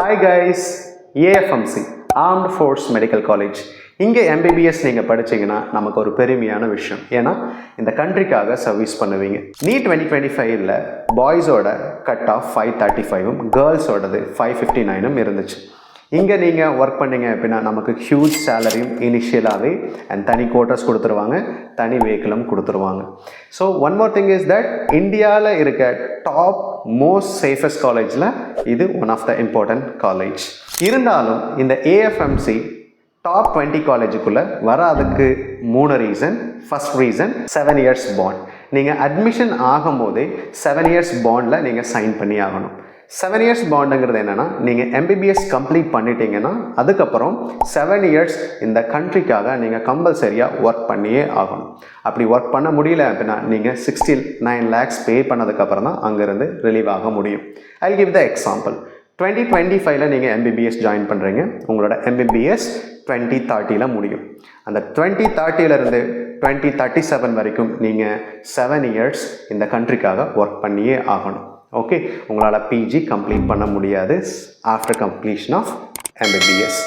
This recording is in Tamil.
Hi guys, AFMC armed force medical college. இங்கே எம்பிபிஎஸ் நீங்கள் படிச்சிங்கன்னா நமக்கு ஒரு பெருமையான விஷயம். ஏன்னா இந்த கண்ட்ரிக்காக சர்வீஸ் பண்ணுவீங்க. நீட் 2025 பாய்ஸோட கட் ஆஃப் 535ம் கேர்ள்ஸோடது 559ம் இருந்துச்சு. இங்கே நீங்கள் ஒர்க் பண்ணிங்க அப்படின்னா நமக்கு ஹியூஜ் சேலரியும் இனிஷியலாகவே அண்ட் தனி கோட்டர்ஸ் கொடுத்துருவாங்க, தனி வெஹிக்கிளும் கொடுத்துருவாங்க. So one more thing is that இந்தியாவில் இருக்க டாப் மோஸ்ட் சேஃபஸ்ட் காலேஜில் இது one of the important college. இருந்தாலும் இந்த ஏஎஃப்எம்சி டாப் 20 காலேஜுக்குள்ளே வராதுக்கு 3 reason. First reason 7 years bond. நீங்கள் அட்மிஷன் ஆகும்போதே 7 இயர்ஸ் பாண்டில் நீங்கள் சைன் பண்ணி ஆகணும். 7 இயர்ஸ் பாண்டுங்கிறது என்னென்னா, நீங்கள் எம்பிபிஎஸ் கம்ப்ளீட் பண்ணிட்டீங்கன்னா அதுக்கப்புறம் 7 இயர்ஸ் இந்த கண்ட்ரிக்காக நீங்கள் கம்பல்சரியாக ஒர்க் பண்ணியே ஆகணும். அப்படி ஒர்க் பண்ண முடியல அப்படின்னா நீங்கள் 69 lakhs பே பண்ணதுக்கப்புறம் தான் அங்கேருந்து ரிலீவ் ஆக முடியும். I will give the example. 2025 நீங்கள் எம்பிபிஎஸ் ஜாயின் பண்ணுறீங்க. உங்களோட எம்பிபிஎஸ் 2030 முடியும். அந்த 2030 2037 வரைக்கும் நீங்கள் 7 இயர்ஸ் இந்த கண்ட்ரிக்காக ஒர்க் பண்ணியே ஆகணும். ஓகே, உங்களால் பிஜி கம்ப்ளீட் பண்ண முடியாது ஆஃப்டர் கம்ப்ளீஷன் ஆஃப் எம்பிபிஎஸ்.